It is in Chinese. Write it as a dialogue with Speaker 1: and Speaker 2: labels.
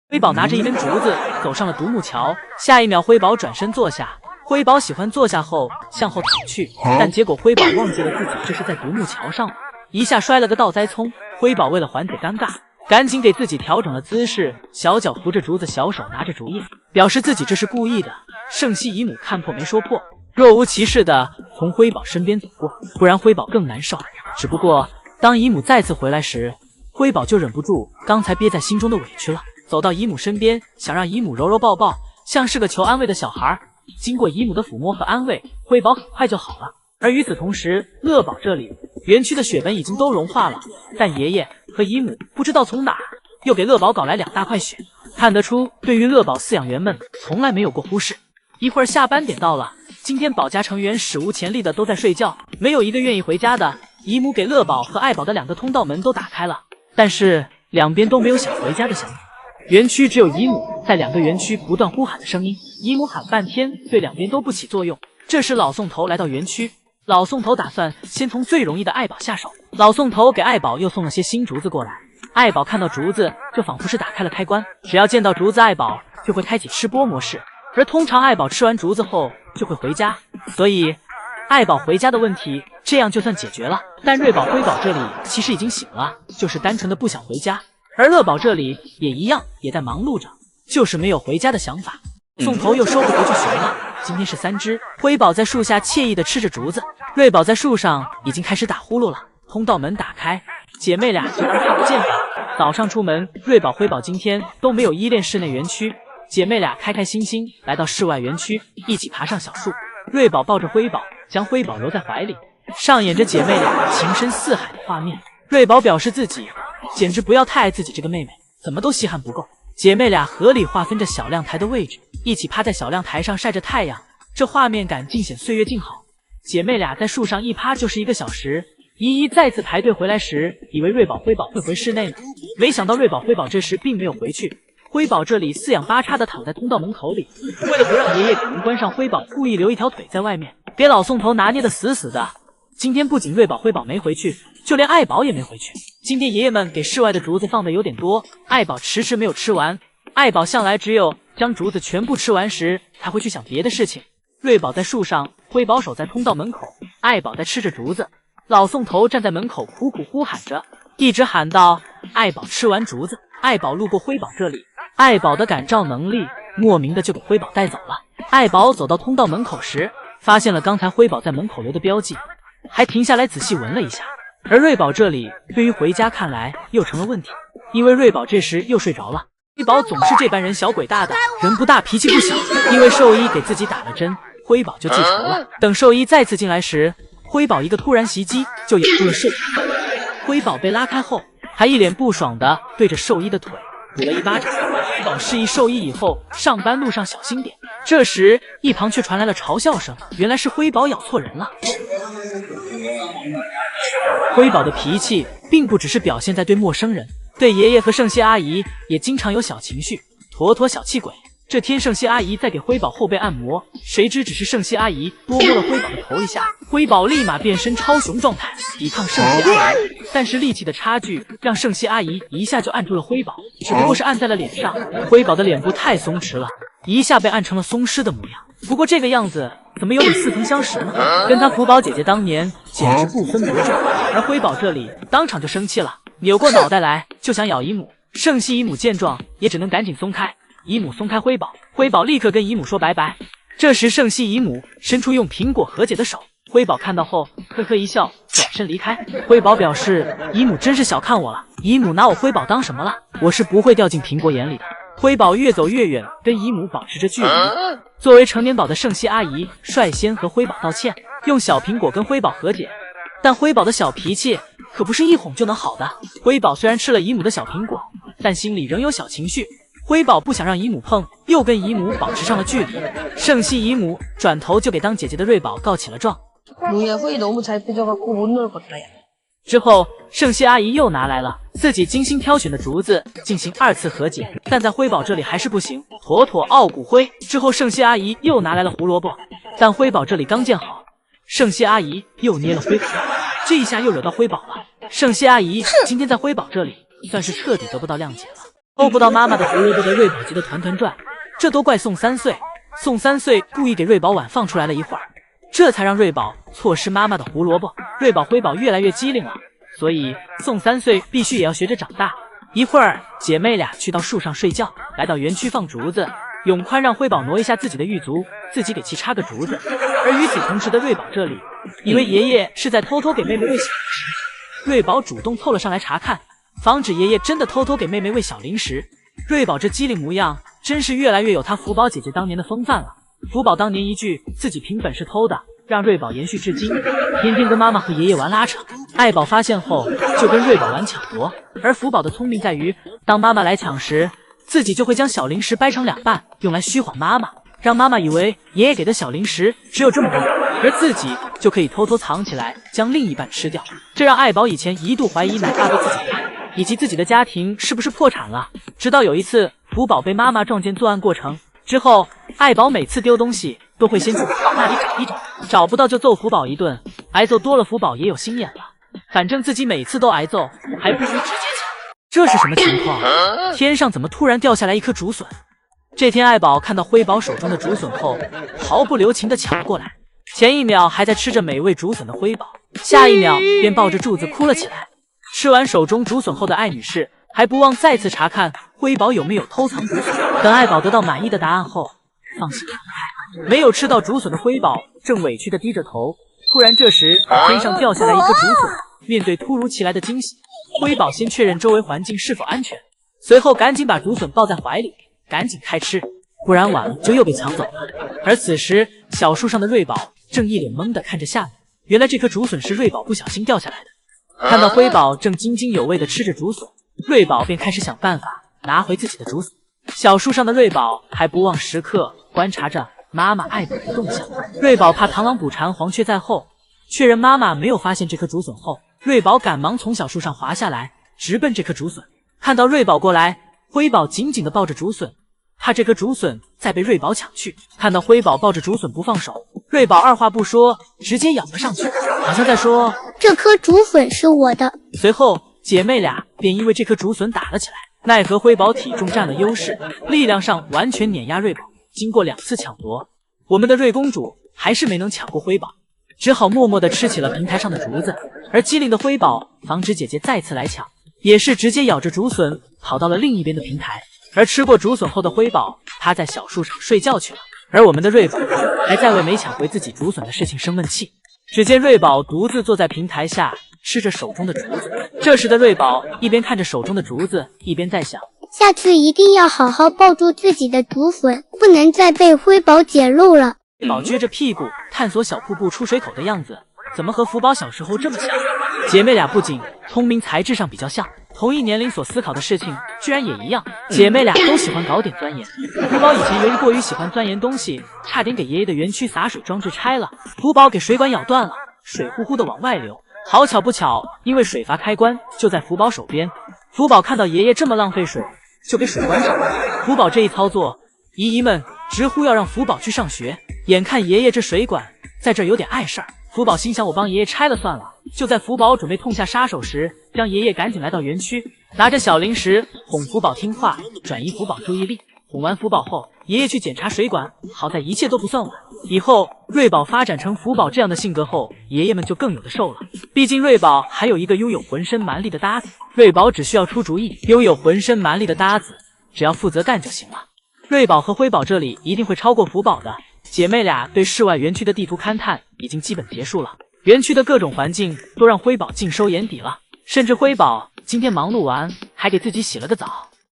Speaker 1: 辉宝拿着一根竹子走上了独木桥，下一秒辉宝转身坐下。辉宝喜欢坐下后向后躺去，但结果辉宝忘记了自己这是在独木桥上，一下摔了个倒栽葱。辉宝为了缓解尴尬，赶紧给自己调整了姿势，小脚扶着竹子，小手拿着竹叶，表示自己这是故意的。圣西姨母看破没说破，若无其事的从辉宝身边走过，不然辉宝更难受。只不过当姨母再次回来时，辉宝就忍不住刚才憋在心中的委屈了，走到姨母身边，想让姨母揉揉抱抱，像是个求安慰的小孩。经过姨母的抚摸和安慰，辉宝很快就好了。而与此同时，乐宝这里园区的雪本已经都融化了，但爷爷和姨母不知道从哪儿又给乐宝搞来2大块雪，看得出对于乐宝饲养员们从来没有过忽视。一会儿下班点到了，今天宝家成员史无前例的都在睡觉，没有一个愿意回家的。姨母给乐宝和爱宝的2个通道门都打开了，但是两边都没有想回家的想法。园区只有姨母在2个园区不断呼喊的声音，姨母喊半天对两边都不起作用。这时老宋头来到园区，老宋头打算先从最容易的爱宝下手。老宋头给爱宝又送了些新竹子过来，爱宝看到竹子就仿佛是打开了开关，只要见到竹子，爱宝就会开启吃播模式，而通常爱宝吃完竹子后就会回家，所以爱宝回家的问题这样就算解决了。但瑞宝、辉宝这里其实已经醒了，就是单纯的不想回家。而乐宝这里也一样，也在忙碌着，就是没有回家的想法。宋头又收不回去熊了。今天是3只，辉宝在树下惬意的吃着竹子，瑞宝在树上已经开始打呼噜了。通道门打开，姐妹俩就当看不见了。早上出门，瑞宝、辉宝今天都没有依恋室内园区，姐妹俩开开心心来到室外园区，一起爬上小树。瑞宝抱着辉宝，将辉宝揉在怀里，上演着姐妹俩情深似海的画面。瑞宝表示自己简直不要太爱自己这个妹妹，怎么都稀罕不够。姐妹俩合理划分着小亮台的位置，一起趴在小亮台上晒着太阳，这画面感尽显岁月静好。姐妹俩在树上一趴就是1个小时。依依再次排队回来时，以为瑞宝、辉宝会回室内呢，没想到瑞宝、辉宝这时并没有回去。辉宝这里四仰八叉的躺在通道门口里，为了不让爷爷给门关上，辉宝故意留一条腿在外面，给老宋头拿捏的死死的。今天不仅瑞宝、辉宝没回去，就连爱宝也没回去。今天爷爷们给室外的竹子放的有点多，爱宝迟迟没有吃完。爱宝向来只有将竹子全部吃完时才会去想别的事情。瑞宝在树上，辉宝守在通道门口，爱宝在吃着竹子。老宋头站在门口苦苦呼喊着，一直喊到爱宝吃完竹子。爱宝路过辉宝这里，爱宝的感召能力莫名的就给辉宝带走了。爱宝走到通道门口时，发现了刚才辉宝在门口留的标记，还停下来仔细闻了一下。而瑞宝这里对于回家看来又成了问题，因为瑞宝这时又睡着了。辉宝总是这般人小鬼大的，人不大脾气不小，因为兽医给自己打了针，辉宝就记仇了。等兽医再次进来时，辉宝一个突然袭击就咬住了兽医。辉宝被拉开后，还一脸不爽的对着兽医的腿补了一巴掌。辉宝示意兽医以后上班路上小心点。这时一旁却传来了嘲笑声，原来是辉宝咬错人了。辉宝的脾气并不只是表现在对陌生人，对爷爷和圣希阿姨也经常有小情绪，妥妥小气鬼。这天圣希阿姨在给辉宝后背按摩，谁知只是圣希阿姨多摸了辉宝的头一下，辉宝立马变身超雄状态抵抗圣希阿姨，但是力气的差距让圣希阿姨一下就按住了辉宝，只不过是按在了脸上，辉宝的脸部太松弛了，一下被按成了松狮的模样。不过这个样子怎么有点似曾相识呢？跟他福宝姐姐当年简直不分伯仲。而辉宝这里当场就生气了，扭过脑袋来就想咬姨母。圣希姨母见状也只能赶紧松开，姨母松开辉宝，辉宝立刻跟姨母说拜拜。这时圣希姨母伸出用苹果和解的手，辉宝看到后呵呵一笑，转身离开。辉宝表示姨母真是小看我了，姨母拿我辉宝当什么了？我是不会掉进苹果眼里的。辉宝越走越远，跟姨母保持着距离。作为成年宝的圣希阿姨率先和辉宝道歉，用小苹果跟辉宝和解。但辉宝的小脾气可不是一哄就能好的。辉宝虽然吃了姨母的小苹果，但心里仍有小情绪。辉宝不想让姨母碰，又跟姨母保持上了距离。圣希姨母转头就给当姐姐的瑞宝告起了状。之后，圣希阿姨又拿来了自己精心挑选的竹子进行2次和解，但在辉宝这里还是不行，妥妥傲骨灰。之后，圣希阿姨又拿来了胡萝卜，但辉宝这里刚建好，圣希阿姨又捏了辉宝，这一下又惹到辉宝了。圣希阿姨今天在辉宝这里算是彻底得不到谅解了。够不到妈妈的胡萝卜被瑞宝急得团团转，这都怪宋三岁。宋三岁故意给瑞宝晚放出来了一会儿，这才让瑞宝错失妈妈的胡萝卜。瑞宝辉宝越来越机灵了，所以宋三岁必须也要学着长大。一会儿，姐妹俩去到树上睡觉，来到园区放竹子。永宽让辉宝挪一下自己的玉足，自己给其插个竹子。而与此同时的瑞宝这里，以为爷爷是在偷偷给妹妹喂小零食，瑞宝主动凑了上来查看，防止爷爷真的偷偷给妹妹喂小零食。瑞宝这机灵模样，真是越来越有她福宝姐姐当年的风范了。福宝当年一句自己凭本事偷的，让瑞宝延续至今，天天跟妈妈和爷爷玩拉扯。爱宝发现后，就跟瑞宝玩抢夺。而福宝的聪明在于，当妈妈来抢时，自己就会将小零食掰成两半，用来虚晃妈妈，让妈妈以为爷爷给的小零食只有这么多，而自己就可以偷偷藏起来，将另一半吃掉。这让爱宝以前一度怀疑奶爸对自己的爱，以及自己的家庭是不是破产了。直到有一次，福宝被妈妈撞见作案过程之后，爱宝每次丢东西都会先去福宝那里找一找，找不到就揍福宝一顿，挨揍多了福宝也有心眼了，反正自己每次都挨揍，还不如直接抢。这是什么情况？天上怎么突然掉下来一颗竹笋？这天，爱宝看到辉宝手中的竹笋后，毫不留情地抢了过来。前一秒还在吃着美味竹笋的辉宝，下一秒便抱着柱子哭了起来。吃完手中竹笋后的艾女士，还不忘再次查看辉宝有没有偷藏竹笋。等爱宝得到满意的答案后，放心离开。没有吃到竹笋的辉宝正委屈地低着头，突然这时天上掉下来一颗竹笋。面对突如其来的惊喜，辉宝先确认周围环境是否安全，随后赶紧把竹笋抱在怀里，赶紧开吃，不然晚了就又被抢走了。而此时小树上的瑞宝正一脸懵地看着下面，原来这颗竹笋是瑞宝不小心掉下来的。看到辉宝正津津有味地吃着竹笋，瑞宝便开始想办法拿回自己的竹笋。小树上的瑞宝还不忘时刻观察着妈妈爱宝的动向。瑞宝怕螳螂捕蝉，黄雀在后，确认妈妈没有发现这颗竹笋后，瑞宝赶忙从小树上滑下来，直奔这颗竹笋。看到瑞宝过来，辉宝紧紧地抱着竹笋，怕这颗竹笋再被瑞宝抢去。看到辉宝抱着竹笋不放手，瑞宝二话不说，直接咬了上去，好像在说
Speaker 2: 这颗竹笋是我的。
Speaker 1: 随后姐妹俩便因为这颗竹笋打了起来，奈何辉宝体重占了优势，力量上完全碾压瑞宝。经过2次抢夺，我们的瑞公主还是没能抢过辉宝，只好默默地吃起了平台上的竹子。而机灵的辉宝防止姐姐再次来抢，也是直接咬着竹笋跑到了另一边的平台。而吃过竹笋后的辉宝趴在小树上睡觉去了，而我们的瑞宝还在为没抢回自己竹笋的事情生闷气。只见瑞宝独自坐在平台下吃着手中的竹子，这时的瑞宝一边看着手中的竹子，一边在想，
Speaker 2: 下次一定要好好抱住自己的竹笋，不能再被辉宝捡漏了。
Speaker 1: 瑞宝撅着屁股探索小瀑布出水口的样子，怎么和福宝小时候这么像？姐妹俩不仅聪明才智上比较像，同一年龄所思考的事情居然也一样。姐妹俩都喜欢搞点钻研。福宝以前由于过于喜欢钻研东西，差点给爷爷的园区洒水装置拆了，福宝给水管咬断了，水呼呼的往外流。好巧不巧，因为水阀开关就在福宝手边，福宝看到爷爷这么浪费水，就给水关上了。福宝这一操作，姨姨们直呼要让福宝去上学。眼看爷爷这水管在这有点碍事儿，福宝心想我帮爷爷拆了算了。就在福宝准备痛下杀手时，将爷爷赶紧来到园区，拿着小零食哄福宝听话，转移福宝注意力。哄完福宝后，爷爷去检查水管，好在一切都不算晚。以后瑞宝发展成福宝这样的性格后，爷爷们就更有的受了。毕竟瑞宝还有一个拥有浑身蛮力的搭子，瑞宝只需要出主意，拥有浑身蛮力的搭子只要负责干就行了。瑞宝和辉宝这里一定会超过福宝的。姐妹俩对室外园区的地图勘探已经基本结束了，园区的各种环境都让辉宝尽收眼底了，甚至辉宝今天忙碌完还给自己洗了个澡。